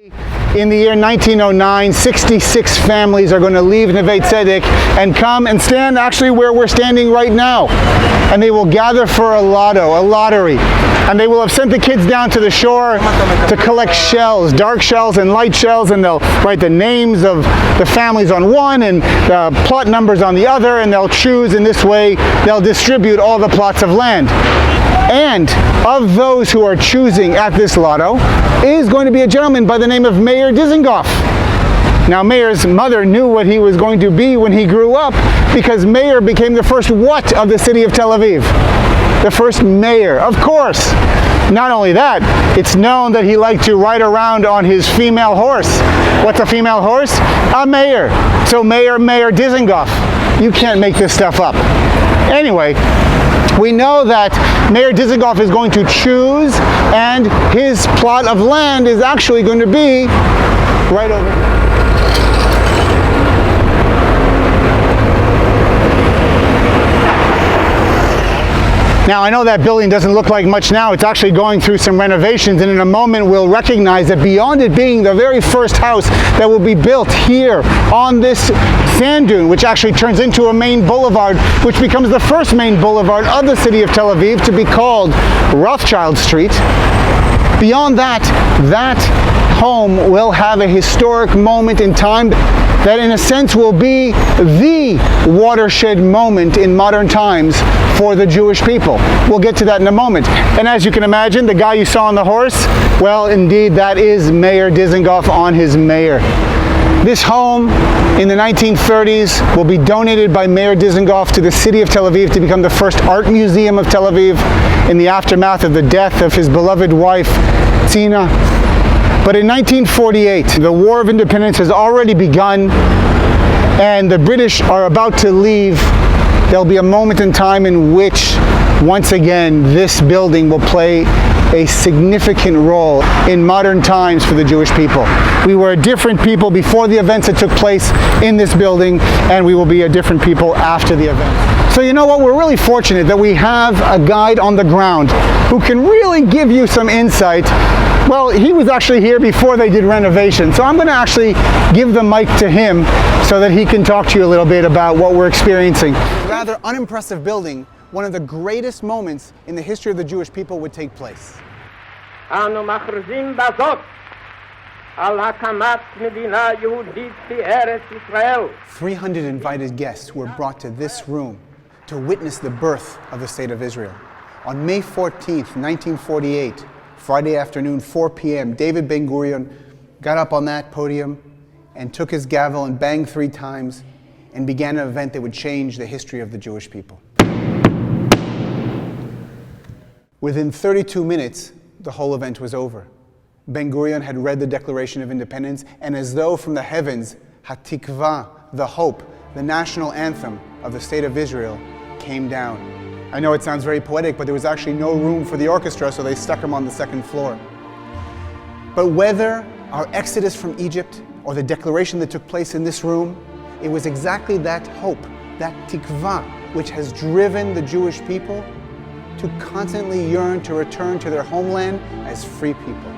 In the year 1909, 66 families are going to leave Neve Tzedek and come and stand actually where we're standing right now. And they will gather for a lottery. And they will have sent the kids down to the shore to collect shells, dark shells and light shells, and they'll write the names of the families on one and the plot numbers on the other, and they'll choose in this way, they'll distribute all the plots of land. And of those who are choosing at this lotto is going to be a gentleman by the name of Meir Dizengoff. Now, Meir's mother knew what he was going to be when he grew up, because Meir became the first what of the city of Tel Aviv? The first mayor, of course. Not only that, it's known that he liked to ride around on his female horse. What's a female horse? A mayor. So Meir Dizengoff. You can't make this stuff up. Anyway, we know that Meir Dizengoff is going to choose, and his plot of land is actually going to be right over here. Now, I know that building doesn't look like much now. It's actually going through some renovations, and in a moment we'll recognize that beyond it being the very first house that will be built here on this sand dune, which actually turns into a main boulevard, which becomes the first main boulevard of the city of Tel Aviv to be called Rothschild Street. Beyond that, that home will have a historic moment in time that in a sense will be the watershed moment in modern times for the Jewish people. We'll get to that in a moment. And as you can imagine, the guy you saw on the horse, well, indeed, that is Meir Dizengoff on his mayor. This home in the 1930s will be donated by Meir Dizengoff to the city of Tel Aviv to become the first art museum of Tel Aviv in the aftermath of the death of his beloved wife, Tzina. But in 1948, the War of Independence has already begun, and the British are about to leave. There'll be a moment in time in which, once again, this building will play a significant role in modern times for the Jewish people. We were a different people before the events that took place in this building, and we will be a different people after the event. So you know what, we're really fortunate that we have a guide on the ground who can really give you some insight. Well, he was actually here before they did renovation, so I'm going to actually give the mic to him so that he can talk to you a little bit about what we're experiencing. A rather unimpressive building, one of the greatest moments in the history of the Jewish people would take place. 300 invited guests were brought to this room to witness the birth of the State of Israel. On May 14th, 1948, Friday afternoon, 4 p.m., David Ben-Gurion got up on that podium and took his gavel and banged 3 times and began an event that would change the history of the Jewish people. Within 32 minutes, the whole event was over. Ben-Gurion had read the Declaration of Independence, and as though from the heavens, Hatikva, the hope, the national anthem of the State of Israel, came down. I know it sounds very poetic, but there was actually no room for the orchestra, so they stuck him on the second floor. But whether our exodus from Egypt or the declaration that took place in this room, it was exactly that hope, that tikva, which has driven the Jewish people to constantly yearn to return to their homeland as free people.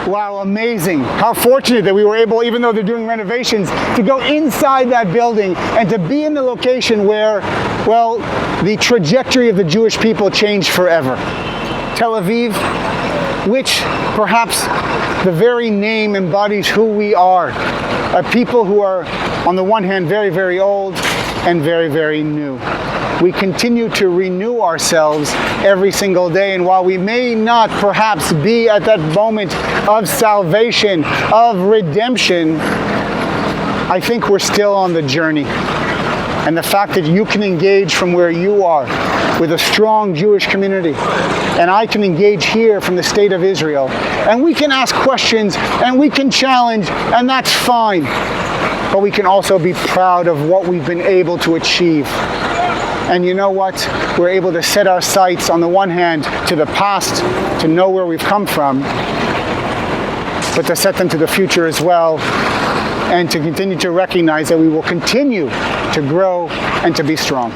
Wow, amazing. How fortunate that we were able, even though they're doing renovations, to go inside that building and to be in the location where, well, the trajectory of the Jewish people changed forever. Tel Aviv, which perhaps the very name embodies who we are. A people who are, on the one hand, very, very old and very, very new. We continue to renew ourselves every single day, and while we may not perhaps be at that moment of salvation, of redemption, I think we're still on the journey. And the fact that you can engage from where you are with a strong Jewish community, and I can engage here from the State of Israel, and we can ask questions, and we can challenge, and that's fine. But we can also be proud of what we've been able to achieve. And you know what? We're able to set our sights, on the one hand, to the past, to know where we've come from, but to set them to the future as well, and to continue to recognize that we will continue to grow and to be strong.